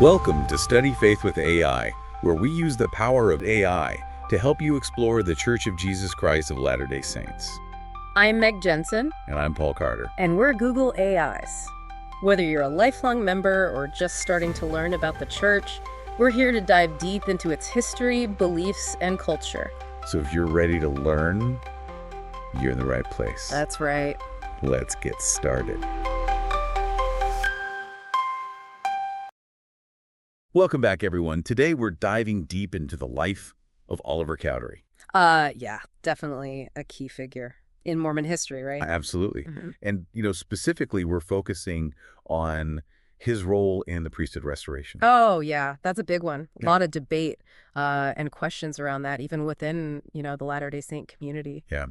Welcome to Study Faith with AI, where we use the power of AI to help you explore the Church of Jesus Christ of Latter-day Saints. I'm Meg Jensen. And I'm Paul Carter. And we're Google AIs. Whether you're a lifelong member or just starting to learn about the church, we're here to dive deep into its history, beliefs, and culture. So if you're ready to learn, you're in the right place. That's right. Let's get started. Welcome back, everyone. Today we're diving deep into the life of Oliver Cowdery. Yeah, definitely a key figure in Mormon history, right? Absolutely. Mm-hmm. And, specifically we're focusing on his role in the Priesthood Restoration. Oh, yeah, that's a big one. A Yeah. lot of debate and questions around that, even within, the Latter-day Saint community. Yeah.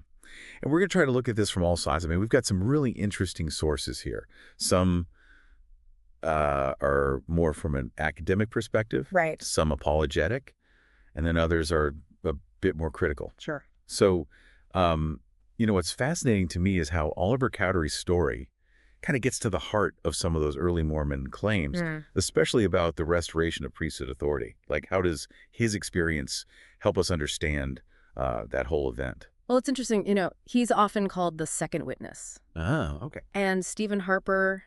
And we're going to try to look at this from all sides. I mean, we've got some really interesting sources here. Some are more from an academic perspective. Right. Some apologetic. And then others are a bit more critical. Sure. So, what's fascinating to me is how Oliver Cowdery's story kind of gets to the heart of some of those early Mormon claims, especially about the restoration of priesthood authority. Like, how does his experience help us understand that whole event? Well, it's interesting. He's often called the second witness. Oh, okay. And Stephen Harper,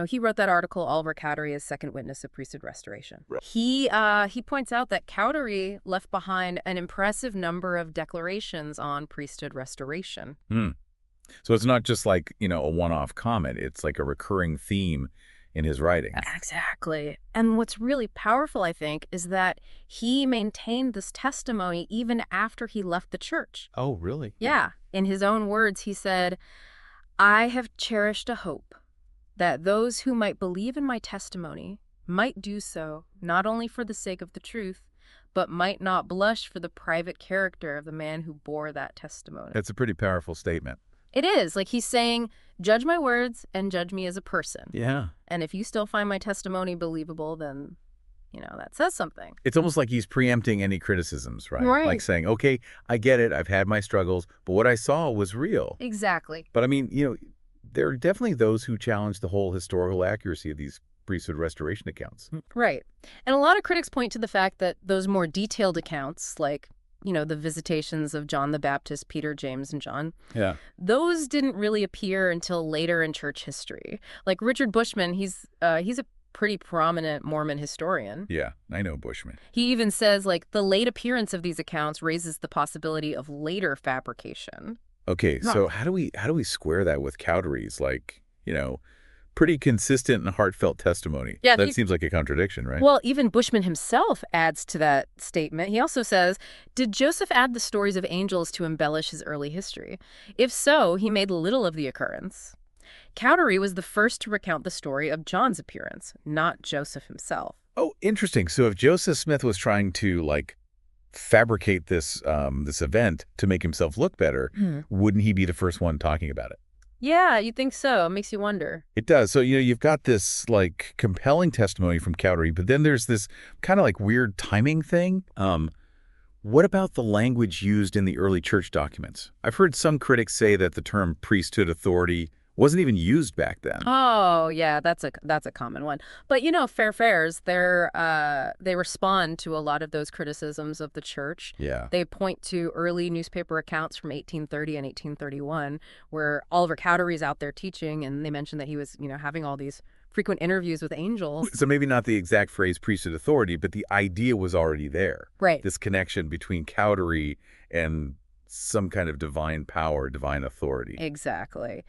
he wrote that article, Oliver Cowdery as Second Witness of Priesthood Restoration. Right. He points out that Cowdery left behind an impressive number of declarations on priesthood restoration. So it's not just like, a one-off comment. It's like a recurring theme in his writing. Exactly. And what's really powerful, I think, is that he maintained this testimony even after he left the church. Oh, really? Yeah. In his own words, he said, "I have cherished a hope that those who might believe in my testimony might do so not only for the sake of the truth, but might not blush for the private character of the man who bore that testimony." That's a pretty powerful statement. It is. Like, he's saying, judge my words and judge me as a person. Yeah. And if you still find my testimony believable, then, that says something. It's almost like he's preempting any criticisms, right? Right. Like saying, okay, I get it. I've had my struggles, but what I saw was real. Exactly. But I mean, there are definitely those who challenge the whole historical accuracy of these priesthood restoration accounts. Right. And a lot of critics point to the fact that those more detailed accounts, like, the visitations of John the Baptist, Peter, James, and John, those didn't really appear until later in church history. Like Richard Bushman, he's a pretty prominent Mormon historian. Yeah, I know Bushman. He even says, like, the late appearance of these accounts raises the possibility of later fabrication. Okay, so how do we square that with Cowdery's, like, pretty consistent and heartfelt testimony? Yeah, that seems like a contradiction, right? Well, even Bushman himself adds to that statement. He also says, did Joseph add the stories of angels to embellish his early history? If so, he made little of the occurrence. Cowdery was the first to recount the story of John's appearance, not Joseph himself. Oh, interesting. So if Joseph Smith was trying to, like, fabricate this event to make himself look better, wouldn't he be the first one talking about it? Yeah, you'd think so. It makes you wonder. It does. So, you've got this, like, compelling testimony from Cowdery, but then there's this kind of, like, weird timing thing. What about the language used in the early church documents? I've heard some critics say that the term priesthood authority wasn't even used back then. Oh, yeah, that's a common one. But, Fair Fairs, they respond to a lot of those criticisms of the church. Yeah. They point to early newspaper accounts from 1830 and 1831 where Oliver Cowdery's out there teaching, and they mention that he was, having all these frequent interviews with angels. So maybe not the exact phrase priesthood authority, but the idea was already there. Right. This connection between Cowdery and some kind of divine power, divine authority. Exactly.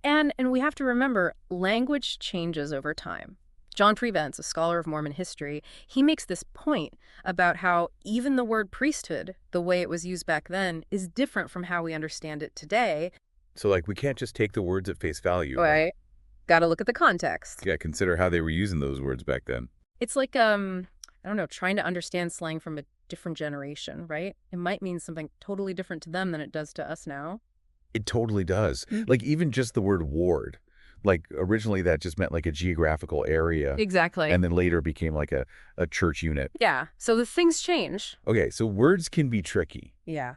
And we have to remember, language changes over time. John Prevance, a scholar of Mormon history, he makes this point about how even the word priesthood, the way it was used back then, is different from how we understand it today. So, like, we can't just take the words at face value. Right. Got to look at the context. Yeah, consider how they were using those words back then. It's like, trying to understand slang from a different generation, right? It might mean something totally different to them than it does to us now. It totally does. Like, even just the word ward. Like, originally that just meant like a geographical area. Exactly. And then later became like a church unit. Yeah. So the things change. Okay, so words can be tricky. Yeah.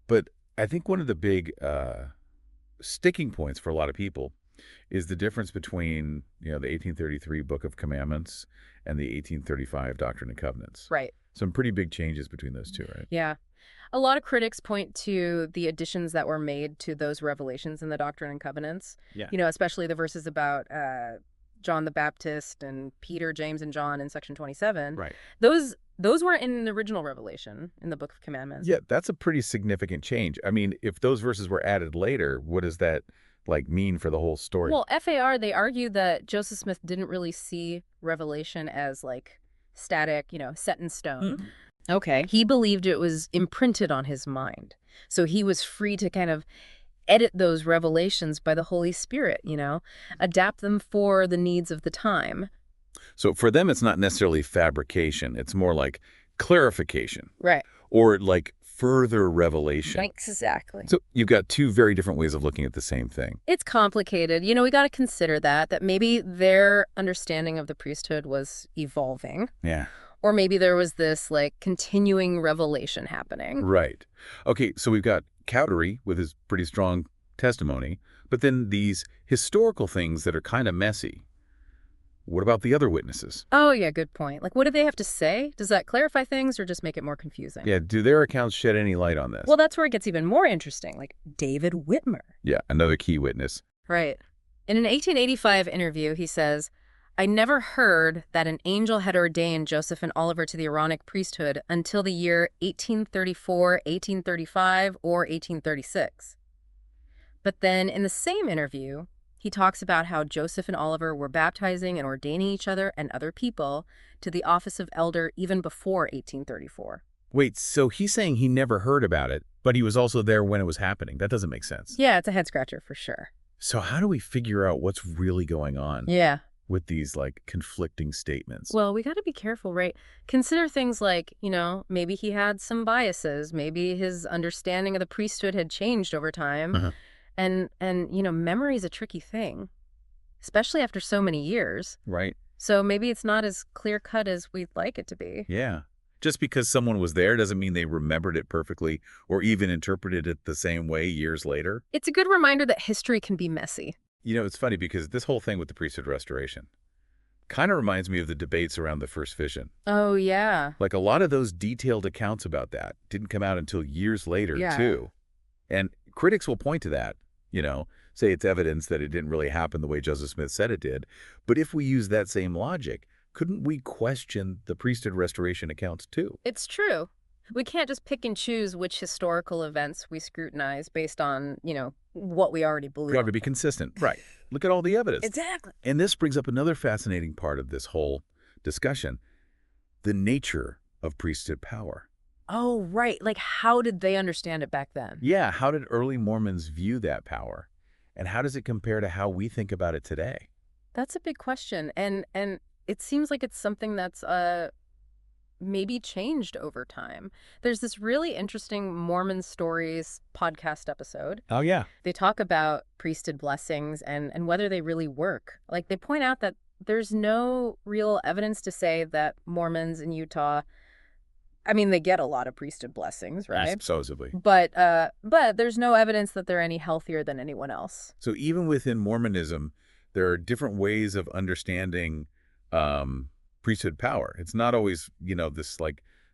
But I think one of the big sticking points for a lot of people is the difference between, the 1833 Book of Commandments and the 1835 Doctrine and Covenants. Right. Some pretty big changes between those two, right? Yeah. A lot of critics point to the additions that were made to those revelations in the Doctrine and Covenants. Yeah. Especially the verses about John the Baptist and Peter, James, and John in section 27. Right. Those weren't in the original revelation in the Book of Commandments. Yeah, that's a pretty significant change. I mean, if those verses were added later, what does that mean for the whole story? Well, FAR, they argue that Joseph Smith didn't really see Revelation as static, set in stone. Okay. He believed it was imprinted on his mind. So he was free to kind of edit those revelations by the Holy Spirit, adapt them for the needs of the time. So for them, it's not necessarily fabrication. It's more like clarification. Right. Or further revelation. Exactly. So you've got two very different ways of looking at the same thing. It's complicated. We got to consider that maybe their understanding of the priesthood was evolving. Yeah. Or maybe there was this continuing revelation happening. Right. Okay, so we've got Cowdery with his pretty strong testimony, but then these historical things that are kind of messy. What about the other witnesses? Oh, yeah, good point. What do they have to say? Does that clarify things or just make it more confusing? Yeah, do their accounts shed any light on this? Well, that's where it gets even more interesting, David Whitmer. Yeah, another key witness. Right. In an 1885 interview, he says, "I never heard that an angel had ordained Joseph and Oliver to the Aaronic priesthood until the year 1834, 1835, or 1836. But then in the same interview, he talks about how Joseph and Oliver were baptizing and ordaining each other and other people to the office of elder even before 1834. Wait, so he's saying he never heard about it, but he was also there when it was happening. That doesn't make sense. Yeah, it's a head-scratcher for sure. So how do we figure out what's really going on? Yeah. With these conflicting statements? Well, we got to be careful, right? Consider things maybe he had some biases. Maybe his understanding of the priesthood had changed over time. Uh-huh. And memory is a tricky thing, especially after so many years. Right. So maybe it's not as clear-cut as we'd like it to be. Yeah. Just because someone was there doesn't mean they remembered it perfectly or even interpreted it the same way years later. It's a good reminder that history can be messy. It's funny because this whole thing with the priesthood restoration kind of reminds me of the debates around the first vision. Oh, yeah. A lot of those detailed accounts about that didn't come out until years later, too. And critics will point to that, say it's evidence that it didn't really happen the way Joseph Smith said it did. But if we use that same logic, couldn't we question the priesthood restoration accounts, too? It's true. We can't just pick and choose which historical events we scrutinize based on, what we already believe. We ought to be consistent. Right. Look at all the evidence. Exactly. And this brings up another fascinating part of this whole discussion, the nature of priesthood power. Oh, right. How did they understand it back then? Yeah, how did early Mormons view that power? And how does it compare to how we think about it today? That's a big question. And it seems like it's something that's maybe changed over time. There's this really interesting Mormon Stories podcast episode. Oh, yeah. They talk about priesthood blessings and whether they really work. They point out that there's no real evidence to say that Mormons in Utah, they get a lot of priesthood blessings, right? Supposedly. But there's no evidence that they're any healthier than anyone else. So even within Mormonism, there are different ways of understanding priesthood power. It's not always, this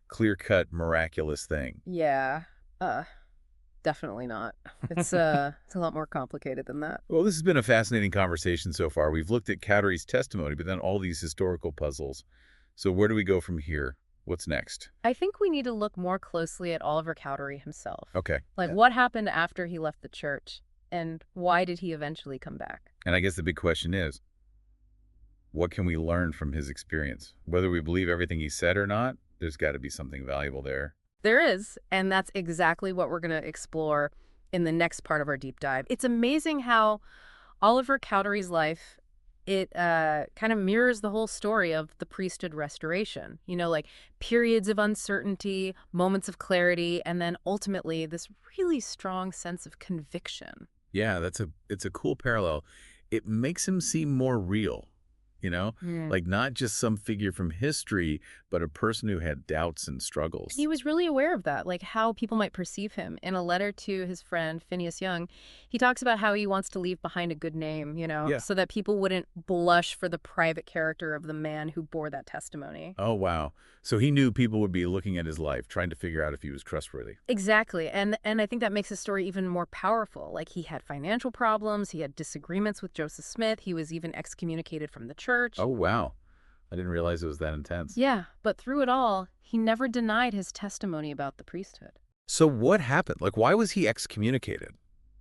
clear-cut, miraculous thing. Yeah, definitely not. It's a lot more complicated than that. Well, this has been a fascinating conversation so far. We've looked at Cowdery's testimony, but then all these historical puzzles. So where do we go from here? What's next? I think we need to look more closely at Oliver Cowdery himself. Okay. What happened after he left the church, and why did he eventually come back? And I guess the big question is, what can we learn from his experience? Whether we believe everything he said or not, there's got to be something valuable there. There is, and that's exactly what we're going to explore in the next part of our deep dive. It's amazing how Oliver Cowdery's life, it kind of mirrors the whole story of the priesthood restoration. Periods of uncertainty, moments of clarity, and then ultimately this really strong sense of conviction. Yeah, it's a cool parallel. It makes him seem more real. Mm. Like not just some figure from history, but a person who had doubts and He struggles. was really aware of that, like how people might perceive him. In a letter to his friend Phineas Young, he talks about how he wants to leave behind a good name, Yeah. so that people wouldn't blush for the private character of the man who bore that testimony. Oh, wow. So he knew people would be looking at his life, trying to figure out if he was trustworthy. Exactly. And I think that makes his story even more powerful. Like he had financial problems, he had disagreements with Joseph Smith, he was even excommunicated from the church. Oh, wow. I didn't realize it was that intense. Yeah, but through it all, he never denied his testimony about the priesthood. So what happened? Like, why was he excommunicated?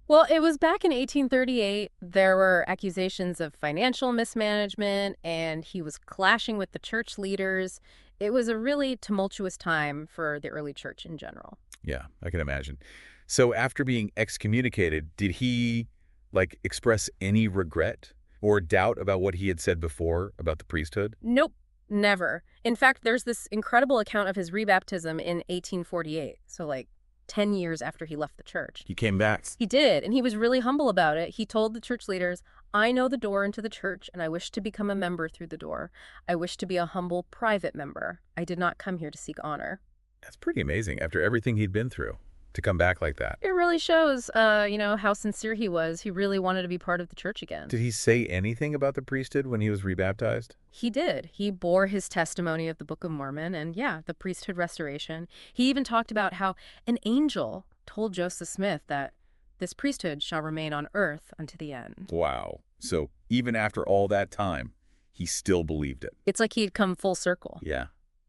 Well, it was back in 1838. There were accusations of financial mismanagement, and he was clashing with the church leaders. It was a really tumultuous time for the early church in general. Yeah, I can imagine. So after being excommunicated, did he, like, express any regret or doubt about what he had said before about the priesthood? Nope, never. In fact, there's this incredible account of his rebaptism in 1848, so like 10 years after he left the church. He came back. He did, and he was really humble about it. He told the church leaders, "I know the door into the church, and I wish to become a member through the door. I wish to be a humble, private member. I did not come here to seek honor." That's pretty amazing after everything he'd been through to come back like that. It really shows, how sincere he was. He really wanted to be part of the church again. Did he say anything about the priesthood when he was rebaptized? He did. He bore his testimony of the Book of Mormon and, yeah, the Priesthood Restoration. He even talked about how an angel told Joseph Smith that this priesthood shall remain on earth unto the end. Wow. So even after all that time, he still believed it. It's like he'd come full circle. Yeah.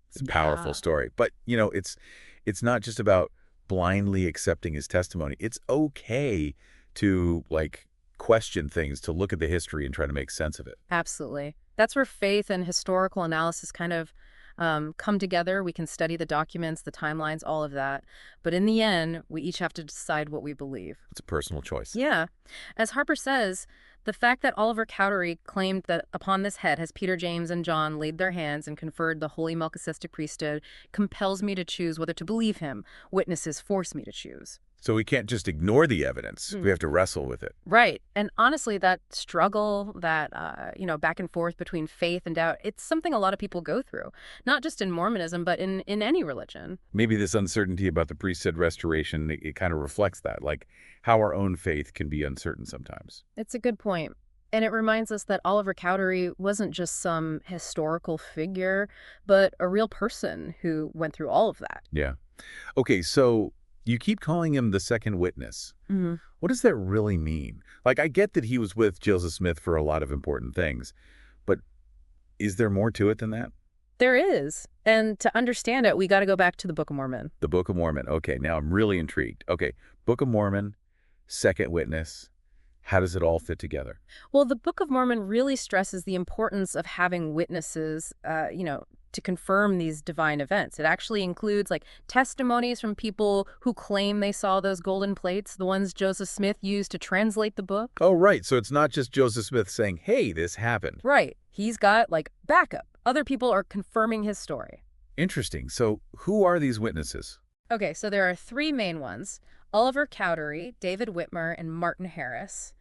It's a powerful story. But, it's not just about blindly accepting his testimony. It's okay to, like, question things, to look at the history and try to make sense of it. Absolutely. That's where faith and historical analysis kind of come together. We can study the documents, the timelines, all of that. But in the end, we each have to decide what we believe. It's a personal choice. Yeah. As Harper says, the fact that Oliver Cowdery claimed that upon this head has Peter, James, and John laid their hands and conferred the holy Melchizedek priesthood compels me to choose whether to believe him. Witnesses force me to choose. So we can't just ignore the evidence. We have to wrestle with it. Right. And honestly, that struggle, that, back and forth between faith and doubt, it's something a lot of people go through, not just in Mormonism, but in any religion. Maybe this uncertainty about the priesthood restoration, it kind of reflects that, like how our own faith can be uncertain sometimes. It's a good point. And it reminds us that Oliver Cowdery wasn't just some historical figure, but a real person who went through all of that. Yeah. Okay, so you keep calling him the second witness. Mm-hmm. What does that really mean? Like, I get that he was with Joseph Smith for a lot of important things, but is there more to it than that? There is. And to understand it, we got to go back to the Book of Mormon. The Book of Mormon. Okay, now I'm really intrigued. Okay, Book of Mormon, second witness. How does it all fit together? Well, the Book of Mormon really stresses the importance of having witnesses, to confirm these divine events. It actually includes like testimonies from people who claim they saw those golden plates, the ones Joseph Smith used to translate the book. Oh, right. So it's not just Joseph Smith saying, hey, this happened. Right. He's got like backup. Other people are confirming his story. Interesting. So who are these witnesses? Okay, so there are three main ones: Oliver Cowdery, David Whitmer, and Martin Harris.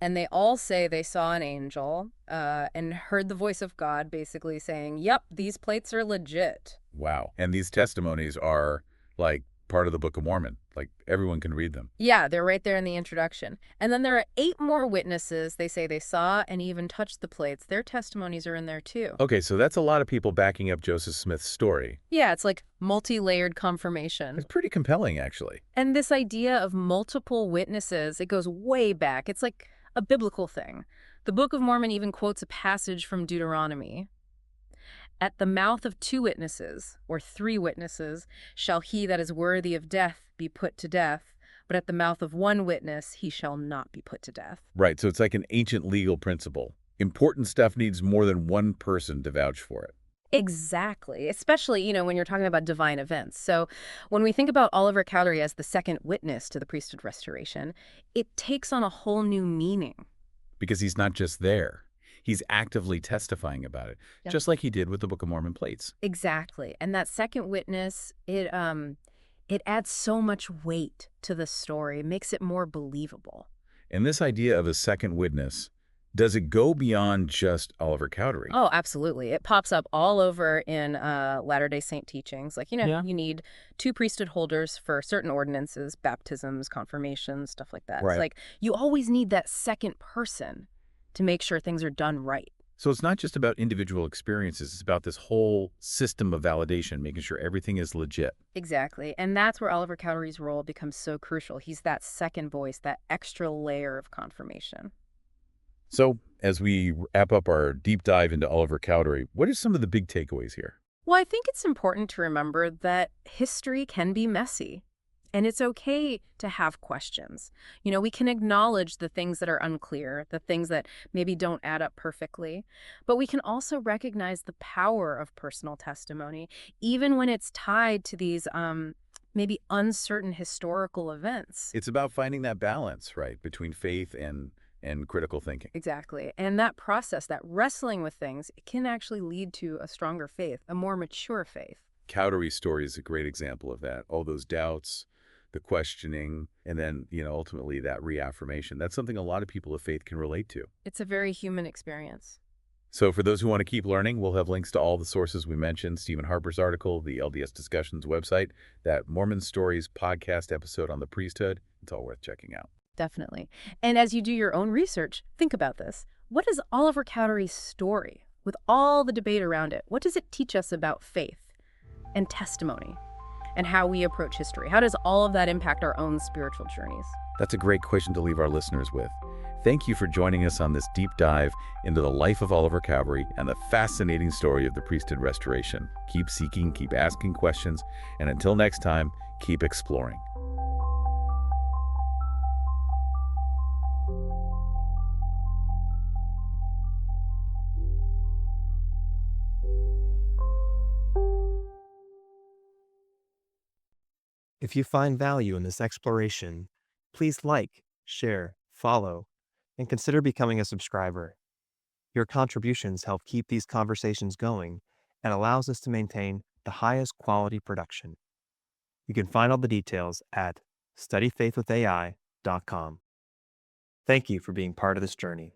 And they all say they saw an angel and heard the voice of God basically saying, yep, these plates are legit. Wow. And these testimonies are, like, part of the Book of Mormon. Like, everyone can read them. Yeah, they're right there in the introduction. And then there are 8 more witnesses they say they saw and even touched the plates. Their testimonies are in there, too. Okay, so that's a lot of people backing up Joseph Smith's story. Yeah, it's like multi-layered confirmation. It's pretty compelling, actually. And this idea of multiple witnesses, it goes way back. It's like a biblical thing. The Book of Mormon even quotes a passage from Deuteronomy. At the mouth of 2 witnesses, or 3 witnesses, shall he that is worthy of death be put to death, but at the mouth of 1 witness he shall not be put to death. Right, so it's like an ancient legal principle. Important stuff needs more than one person to vouch for it. Exactly, especially, when you're talking about divine events. So when we think about Oliver Cowdery as the second witness to the priesthood restoration, it takes on a whole new meaning. Because he's not just there. He's actively testifying about it, Yep. just like he did with the Book of Mormon plates. Exactly. And that second witness, it adds so much weight to the story, makes it more believable. And this idea of a second witness, Does it go beyond just Oliver Cowdery? Oh, absolutely. It pops up all over in Latter-day Saint teachings. Like, Yeah. you need two priesthood holders for certain ordinances, baptisms, confirmations, stuff like that. It's Right. like you always need that second person to make sure things are done right. So it's not just about individual experiences. It's about this whole system of validation, making sure everything is legit. Exactly. And that's where Oliver Cowdery's role becomes so crucial. He's that second voice, that extra layer of confirmation. So as we wrap up our deep dive into Oliver Cowdery, what are some of the big takeaways here? Well, I think it's important to remember that history can be messy. And it's okay to have questions. We can acknowledge the things that are unclear, the things that maybe don't add up perfectly. But we can also recognize the power of personal testimony, even when it's tied to these maybe uncertain historical events. It's about finding that balance, right, between faith and critical thinking. Exactly. And that process, that wrestling with things, it can actually lead to a stronger faith, a more mature faith. Cowdery's story is a great example of that. All those doubts, the questioning, and then, ultimately that reaffirmation. That's something a lot of people of faith can relate to. It's a very human experience. So for those who want to keep learning, we'll have links to all the sources we mentioned, Stephen Harper's article, the LDS Discussions website, that Mormon Stories podcast episode on the priesthood. It's all worth checking out. Definitely. And as you do your own research, think about this. What is Oliver Cowdery's story, with all the debate around it? What does it teach us about faith and testimony and how we approach history? How does all of that impact our own spiritual journeys? That's a great question to leave our listeners with. Thank you for joining us on this deep dive into the life of Oliver Cowdery and the fascinating story of the priesthood restoration. Keep seeking, keep asking questions, and until next time, keep exploring. If you find value in this exploration, please like, share, follow, and consider becoming a subscriber. Your contributions help keep these conversations going and allows us to maintain the highest quality production. You can find all the details at studyfaithwithai.com. Thank you for being part of this journey.